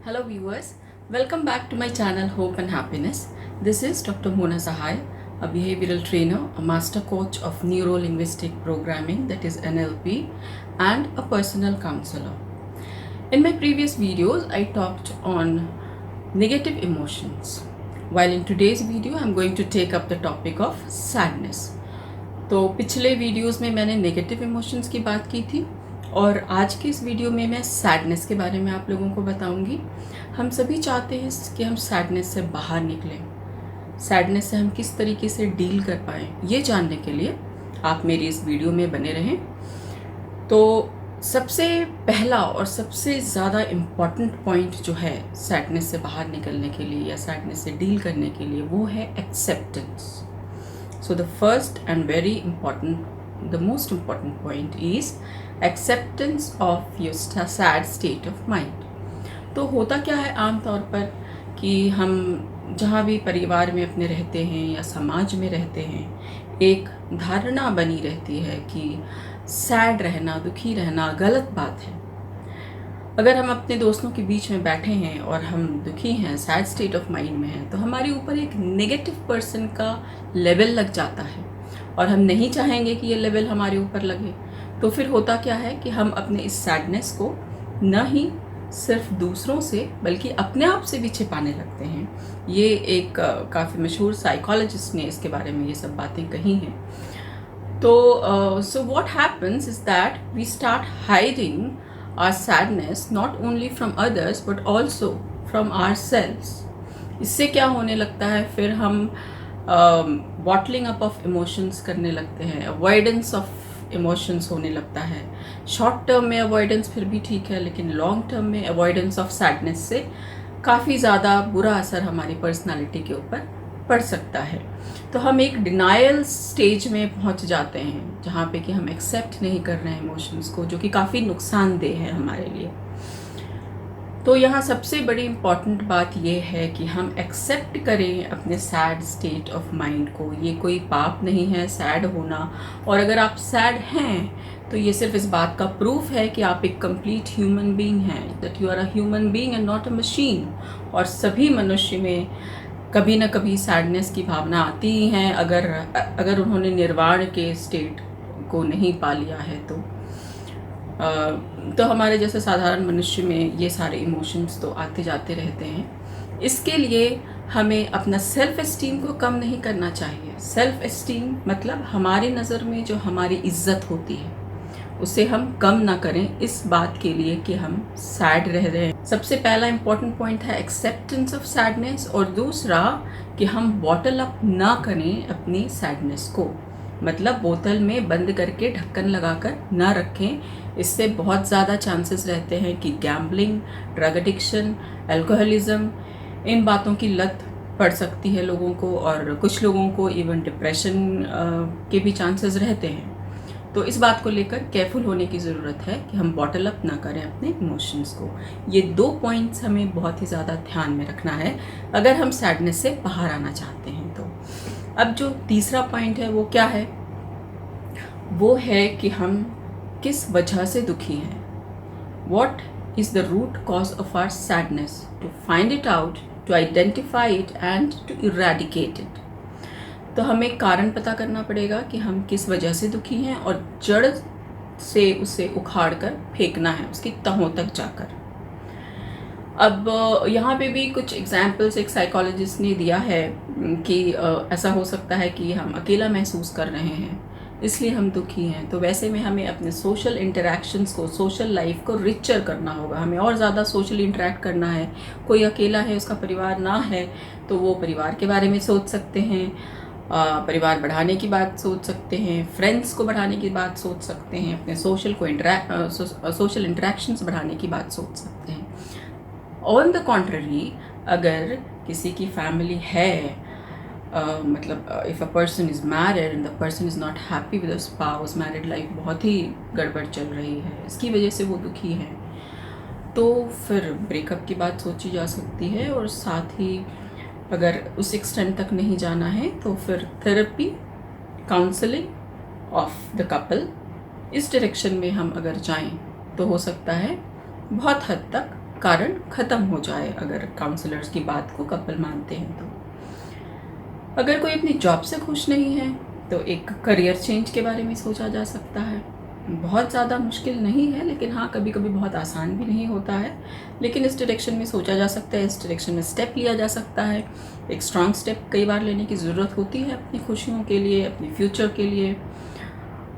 Hello viewers, welcome back to my channel Hope and Happiness. This is Dr. Mona Sahai, a behavioral trainer, a master coach of neuro-linguistic programming, that is NLP, and a personal counselor. In my previous videos, I talked on negative emotions, while in today's video, I'm going to take up the topic of sadness. तो पिछले videos में मैंने negative emotions की बात की थी और आज के इस वीडियो में मैं सैडनेस के बारे में आप लोगों को बताऊंगी। हम सभी चाहते हैं कि हम सैडनेस से बाहर निकलें, सैडनेस से हम किस तरीके से डील कर पाएँ, ये जानने के लिए आप मेरी इस वीडियो में बने रहें। तो सबसे पहला और सबसे ज़्यादा इम्पॉर्टेंट पॉइंट जो है सैडनेस से बाहर निकलने के लिए या सैडनेस से डील करने के लिए, वो है acceptance. So the first and very important, the most important point is acceptance of your sad state of mind. तो होता क्या है आम तौर पर कि हम जहाँ भी परिवार में अपने रहते हैं या समाज में रहते हैं, एक धारणा बनी रहती है कि सैड रहना, दुखी रहना गलत बात है. अगर हम अपने दोस्तों के बीच में बैठे हैं और हम दुखी हैं, सैड स्टेट ऑफ माइंड में हैं, तो हमारे ऊपर एक नेगेटिव पर्सन का लेवल लग जाता है और हम नहीं चाहेंगे कि ये लेवल हमारे ऊपर लगे. तो फिर होता क्या है कि हम अपने इस सैडनेस को न ही सिर्फ दूसरों से बल्कि अपने आप से भी छिपाने लगते हैं. ये एक काफ़ी मशहूर साइकोलॉजिस्ट ने इसके बारे में ये सब बातें कही हैं. तो so what happens is that we start hiding our sadness not only from others but also from ourselves. इससे क्या होने लगता है, फिर हम बॉटलिंग अप ऑफ इमोशंस करने लगते हैं, अवॉइडेंस ऑफ इमोशंस होने लगता है. शॉर्ट टर्म में अवॉइडेंस फिर भी ठीक है, लेकिन लॉन्ग टर्म में अवॉइडेंस ऑफ सैडनेस से काफ़ी ज़्यादा बुरा असर हमारी पर्सनालिटी के ऊपर पड़ सकता है. तो हम एक डिनायल स्टेज में पहुंच जाते हैं जहाँ पे कि हम एक्सेप्ट नहीं कर रहे हैं इमोशंस को, जो कि काफ़ी नुकसानदेह है हमारे लिए. तो यहाँ सबसे बड़ी इम्पॉर्टेंट बात ये है कि हम एक्सेप्ट करें अपने सैड स्टेट ऑफ माइंड को. ये कोई पाप नहीं है सैड होना, और अगर आप सैड हैं तो ये सिर्फ इस बात का प्रूफ है कि आप एक कंप्लीट ह्यूमन बीइंग हैं, that you are a human being and not a machine. और सभी मनुष्य में कभी ना कभी सैडनेस की भावना आती ही हैं, अगर उन्होंने निर्वाण के स्टेट को नहीं पा लिया है. तो हमारे जैसे साधारण मनुष्य में ये सारे इमोशंस तो आते जाते रहते हैं. इसके लिए हमें अपना सेल्फ एस्टीम को कम नहीं करना चाहिए. सेल्फ एस्टीम मतलब हमारी नज़र में जो हमारी इज्जत होती है उसे हम कम ना करें इस बात के लिए कि हम सैड रह रहे हैं. सबसे पहला इम्पॉर्टेंट पॉइंट है एक्सेप्टेंस ऑफ सैडनेस, और दूसरा कि हम बॉटल अप ना करें अपनी सैडनेस को, मतलब बोतल में बंद करके ढक्कन लगाकर ना रखें. इससे बहुत ज़्यादा चांसेस रहते हैं कि गैम्बलिंग, ड्रग एडिक्शन, अल्कोहलिज्म, इन बातों की लत पड़ सकती है लोगों को, और कुछ लोगों को इवन डिप्रेशन के भी चांसेस रहते हैं. तो इस बात को लेकर केयरफुल होने की ज़रूरत है कि हम बॉटल अप ना करें अपने इमोशंस को. ये 2 पॉइंट्स हमें बहुत ही ज़्यादा ध्यान में रखना है अगर हम सैडनेस से बाहर आना चाहते हैं. तो अब जो तीसरा पॉइंट है वो क्या है, वो है कि हम किस वजह से दुखी हैं. What is the root cause of our sadness, to find it out, to identify it and to eradicate it. तो हमें कारण पता करना पड़ेगा कि हम किस वजह से दुखी हैं और जड़ से उसे उखाड़ कर फेंकना है, उसकी तहों तक जाकर. अब यहाँ पे भी कुछ एग्जाम्पल्स एक साइकोलॉजिस्ट ने दिया है कि ऐसा हो सकता है कि हम अकेला महसूस कर रहे हैं इसलिए हम दुखी हैं. तो वैसे में हमें अपने सोशल इंटरेक्शंस को, सोशल लाइफ को रिचर करना होगा. हमें और ज़्यादा सोशली इंटरेक्ट करना है. कोई अकेला है, उसका परिवार ना है, तो वो परिवार के बारे में सोच सकते हैं, परिवार बढ़ाने की बात सोच सकते हैं, फ्रेंड्स को बढ़ाने की बात सोच सकते हैं, अपने सोशल इंटरेक्शंस बढ़ाने की बात सोच सकते हैं. ऑन द कॉन्ट्ररी, अगर किसी की फैमिली है, मतलब if a person is married and the person is not happy with a spouse, married life बहुत ही गड़बड़ चल रही है, इसकी वजह से वो दुखी है, तो फिर ब्रेकअप की बात सोची जा सकती है. और साथ ही अगर उस एक्सटेंट तक नहीं जाना है तो फिर therapy, counselling of the couple, इस डायरेक्शन में हम अगर जाएं तो हो सकता है बहुत हद तक कारण ख़त्म हो जाए, अगर काउंसलर्स की बात को कपल मानते हैं तो। अगर कोई अपनी जॉब से खुश नहीं है तो एक करियर चेंज के बारे में सोचा जा सकता है। बहुत ज़्यादा मुश्किल नहीं है, लेकिन हाँ कभी कभी बहुत आसान भी नहीं होता है, लेकिन इस डायरेक्शन में सोचा जा सकता है, इस डायरेक्शन में स्टेप लिया जा सकता है। एक स्ट्रॉन्ग स्टेप कई बार लेने की ज़रूरत होती है अपनी खुशियों के लिए, अपने फ्यूचर के लिए।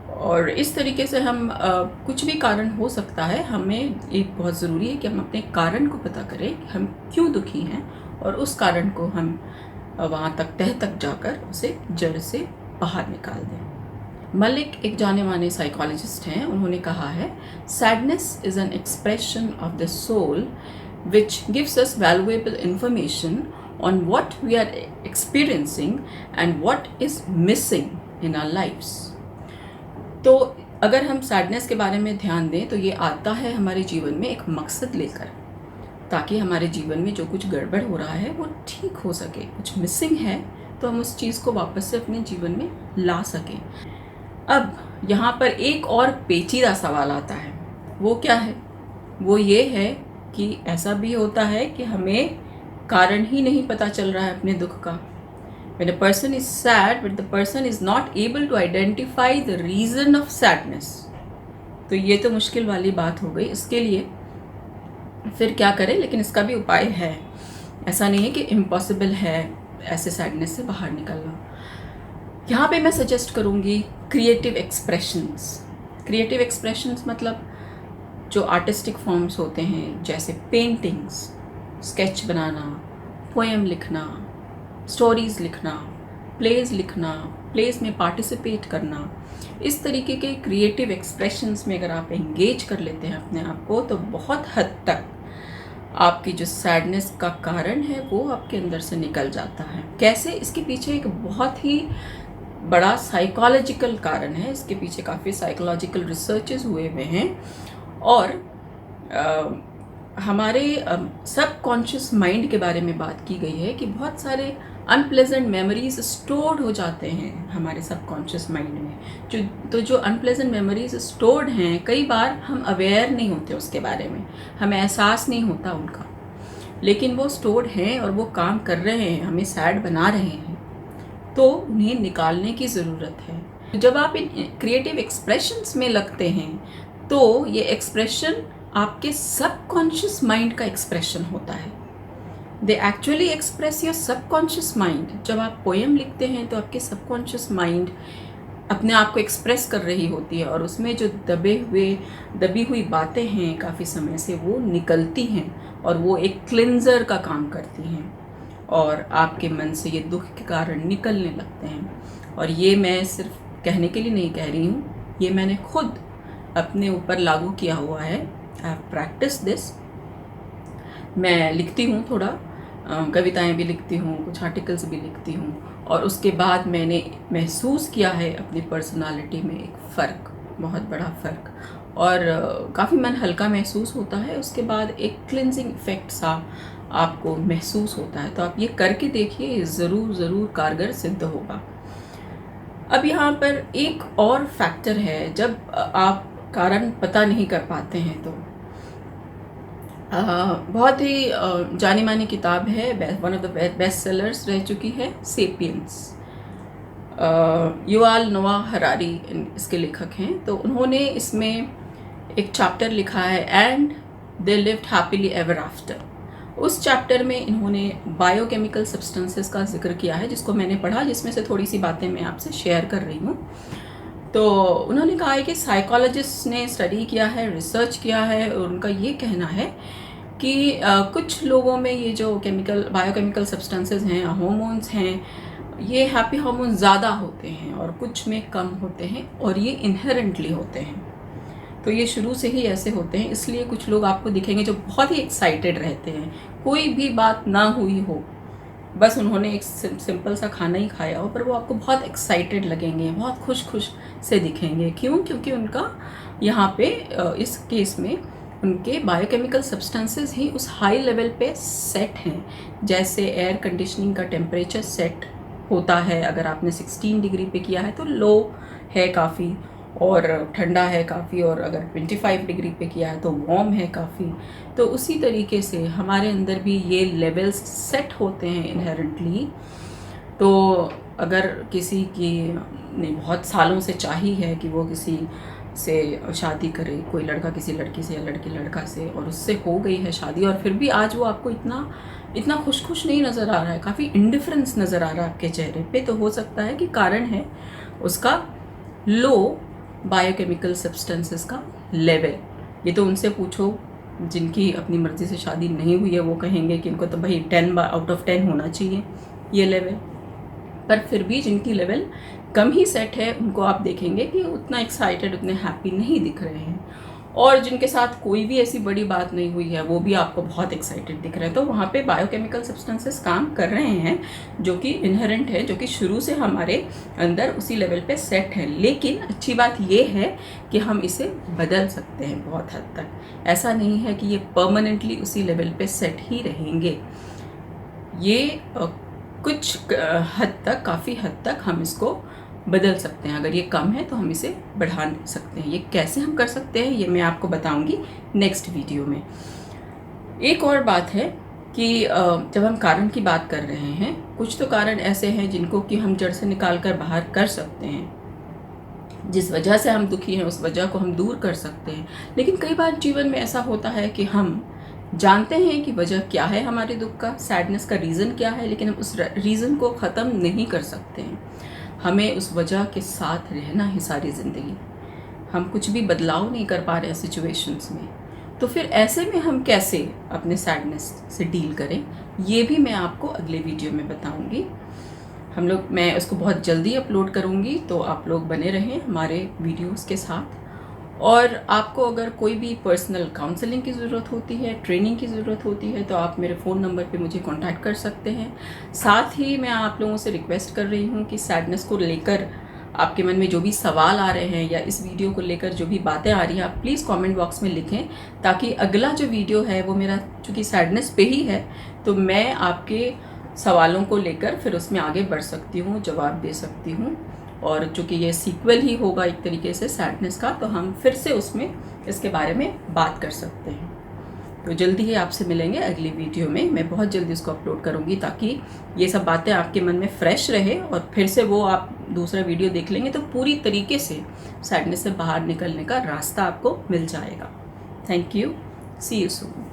और इस तरीके से हम कुछ भी कारण हो सकता है, हमें एक बहुत ज़रूरी है कि हम अपने कारण को पता करें कि हम क्यों दुखी हैं, और उस कारण को हम वहाँ तक तह तक जाकर उसे जड़ से बाहर निकाल दें। मलिक एक जाने माने साइकोलॉजिस्ट हैं, उन्होंने कहा है, sadness is an expression of the soul which gives us valuable information on what we are experiencing and what is missing in our lifes. तो अगर हम सैडनेस के बारे में ध्यान दें तो ये आता है हमारे जीवन में एक मकसद लेकर, ताकि हमारे जीवन में जो कुछ गड़बड़ हो रहा है वो ठीक हो सके। कुछ मिसिंग है तो हम उस चीज़ को वापस से अपने जीवन में ला सकें। अब यहाँ पर एक और पेचीदा सवाल आता है, वो क्या है? वो ये है कि ऐसा भी होता है कि हमें कारण ही नहीं पता चल रहा है अपने दुख का। When a person is sad, but the person is not able to identify the reason of sadness, तो ये तो मुश्किल वाली बात हो गई। इसके लिए फिर क्या करें? लेकिन इसका भी उपाय है, ऐसा नहीं है कि इम्पॉसिबल है ऐसे सैडनेस से बाहर निकलना। यहाँ पे मैं सजेस्ट करूँगी क्रिएटिव एक्सप्रेशंस। क्रिएटिव एक्सप्रेशंस मतलब जो आर्टिस्टिक फॉर्म्स होते हैं, जैसे पेंटिंग्स, स्केच बनाना, पोएम लिखना, स्टोरीज़ लिखना, प्लेज़ लिखना, प्लेज़ में पार्टिसिपेट करना। इस तरीके के क्रिएटिव एक्सप्रेशंस में अगर आप एंगेज कर लेते हैं अपने आप को, तो बहुत हद तक आपकी जो सैडनेस का कारण है वो आपके अंदर से निकल जाता है। कैसे? इसके पीछे एक बहुत ही बड़ा साइकोलॉजिकल कारण है, इसके पीछे काफ़ी साइकोलॉजिकल रिसर्चेस हुए हुए हैं। और हमारे सबकॉन्शियस माइंड के बारे में बात की गई है कि बहुत सारे अनप्लेजेंट मेमोरीज स्टोर्ड हो जाते हैं हमारे सबकॉन्शियस माइंड में। जो अनप्लेजेंट मेमोरीज स्टोर्ड हैं, कई बार हम अवेयर नहीं होते उसके बारे में, हमें एहसास नहीं होता उनका, लेकिन वो स्टोर्ड हैं और वो काम कर रहे हैं, हमें सैड बना रहे हैं, तो उन्हें निकालने की ज़रूरत है। जब आप इन क्रिएटिव एक्सप्रेशंस में लगते हैं तो ये एक्सप्रेशन आपके सबकॉन्शियस माइंड का एक्सप्रेशन होता है। They actually express your subconscious mind. जब आप पोएम लिखते हैं तो आपके सबकॉन्शियस माइंड अपने आप को एक्सप्रेस कर रही होती है, और उसमें जो दबी हुई बातें हैं काफ़ी समय से, वो निकलती हैं और वो एक क्लिंजर का काम करती हैं, और आपके मन से ये दुख के कारण निकलने लगते हैं। और ये मैं सिर्फ कहने के लिए नहीं कह रही हूँ, ये मैंने खुद अपने ऊपर लागू किया हुआ है। I have practice this. मैं लिखती हूँ, थोड़ा कविताएं भी लिखती हूँ, कुछ आर्टिकल्स भी लिखती हूँ, और उसके बाद मैंने महसूस किया है अपनी पर्सनालिटी में एक फ़र्क, बहुत बड़ा फ़र्क, और काफ़ी मन हल्का महसूस होता है। उसके बाद एक क्लिनजिंग इफ़ेक्ट सा आपको महसूस होता है। तो आप ये करके देखिए, ज़रूर कारगर सिद्ध होगा। अब यहाँ पर एक और फैक्टर है, जब आप कारण पता नहीं कर पाते हैं तो बहुत ही जानी मानी किताब है, one of the best sellers रह चुकी है, सेपियंस। युवाल नोआ हरारी इसके लेखक हैं। तो उन्होंने इसमें एक चैप्टर लिखा है, and they lived happily ever after. उस चैप्टर में इन्होंने बायोकेमिकल सब्सटेंसेस का जिक्र किया है, जिसको मैंने पढ़ा, जिसमें से थोड़ी सी बातें मैं आपसे शेयर कर रही हूँ। तो उन्होंने कहा है कि साइकोलॉजिस्ट ने स्टडी किया है, रिसर्च किया है, और उनका ये कहना है कि कुछ लोगों में ये जो बायोकेमिकल सब्सटेंसेस हैं, हार्मोन्स हैं, ये हैप्पी हार्मोन्स ज़्यादा होते हैं और कुछ में कम होते हैं, और ये इनहेरेंटली होते हैं। तो ये शुरू से ही ऐसे होते हैं, इसलिए कुछ लोग आपको दिखेंगे जो बहुत ही एक्साइटेड रहते हैं, कोई भी बात ना हुई हो, बस उन्होंने एक सिंपल सा खाना ही खाया हो, पर वो आपको बहुत एक्साइटेड लगेंगे, बहुत खुश से दिखेंगे। क्यों? क्योंकि उनका यहाँ पे इस केस में उनके बायोकेमिकल सब्सटेंसेस ही उस हाई लेवल पे सेट हैं। जैसे एयर कंडीशनिंग का टेम्परेचर सेट होता है, अगर आपने 16 डिग्री पे किया है तो लो है काफ़ी, और ठंडा है काफ़ी, और अगर 25 डिग्री पे किया है तो वार्म है काफ़ी। तो उसी तरीके से हमारे अंदर भी ये लेवल्स सेट होते हैं इनहेरेंटली। तो अगर किसी की ने बहुत सालों से चाही है कि वो किसी से शादी करे, कोई लड़का किसी लड़की से या लड़की लड़का से, और उससे हो गई है शादी, और फिर भी आज वो आपको इतना खुश नहीं नज़र आ रहा है, काफ़ी इंडिफरेंस नज़र आ रहा है आपके चेहरे पे, तो हो सकता है कि कारण है उसका लो बायोकेमिकल सब्सटेंसेस का लेवल। ये तो उनसे पूछो जिनकी अपनी मर्ज़ी से शादी नहीं हुई है, वो कहेंगे कि इनको तो भाई 10 आउट ऑफ 10 होना चाहिए ये लेवल। पर फिर भी जिनकी लेवल कम ही सेट है उनको आप देखेंगे कि उतना एक्साइटेड, उतने हैप्पी नहीं दिख रहे हैं। और जिनके साथ कोई भी ऐसी बड़ी बात नहीं हुई है वो भी आपको बहुत एक्साइटेड दिख रहे हैं। तो वहाँ पे बायोकेमिकल सब्सटेंसेस काम कर रहे हैं जो कि इनहेरेंट है, जो कि शुरू से हमारे अंदर उसी लेवल पे सेट है। लेकिन अच्छी बात ये है कि हम इसे बदल सकते हैं बहुत हद तक। ऐसा नहीं है कि ये परमानेंटली उसी लेवल पे सेट ही रहेंगे। ये कुछ हद तक, काफ़ी हद तक हम इसको बदल सकते हैं। अगर ये कम है तो हम इसे बढ़ा सकते हैं। ये कैसे हम कर सकते हैं ये मैं आपको बताऊंगी नेक्स्ट वीडियो में। एक और बात है कि जब हम कारण की बात कर रहे हैं, कुछ तो कारण ऐसे हैं जिनको कि हम जड़ से निकाल कर बाहर कर सकते हैं। जिस वजह से हम दुखी हैं उस वजह को हम दूर कर सकते हैं। लेकिन कई बार जीवन में ऐसा होता है कि हम जानते हैं कि वजह क्या है हमारे दुख का, सैडनेस का रीज़न क्या है, लेकिन हम उस रीज़न को ख़त्म नहीं कर सकते हैं। हमें उस वजह के साथ रहना है सारी ज़िंदगी। हम कुछ भी बदलाव नहीं कर पा रहे हैं सिचुएशंस में। तो फिर ऐसे में हम कैसे अपने सैडनेस से डील करें, ये भी मैं आपको अगले वीडियो में बताऊंगी। मैं उसको बहुत जल्दी अपलोड करूंगी, तो आप लोग बने रहें हमारे वीडियोस के साथ। और आपको अगर कोई भी पर्सनल काउंसलिंग की ज़रूरत होती है, ट्रेनिंग की ज़रूरत होती है, तो आप मेरे फ़ोन नंबर पे मुझे कांटेक्ट कर सकते हैं। साथ ही मैं आप लोगों से रिक्वेस्ट कर रही हूँ कि सैडनेस को लेकर आपके मन में जो भी सवाल आ रहे हैं या इस वीडियो को लेकर जो भी बातें आ रही हैं, आप प्लीज़ कमेंट बॉक्स में लिखें, ताकि अगला जो वीडियो है वो मेरा चूँकि सैडनेस पे ही है, तो मैं आपके सवालों को लेकर फिर उसमें आगे बढ़ सकती हूँ, जवाब दे सकती हूँ। और चूँकि ये सीक्वल ही होगा एक तरीके से सैडनेस का, तो हम फिर से उसमें इसके बारे में बात कर सकते हैं। तो जल्दी ही आपसे मिलेंगे अगली वीडियो में। मैं बहुत जल्दी उसको अपलोड करूँगी ताकि ये सब बातें आपके मन में फ्रेश रहे, और फिर से वो आप दूसरा वीडियो देख लेंगे तो पूरी तरीके से सैडनेस से बाहर निकलने का रास्ता आपको मिल जाएगा। Thank you, see you soon.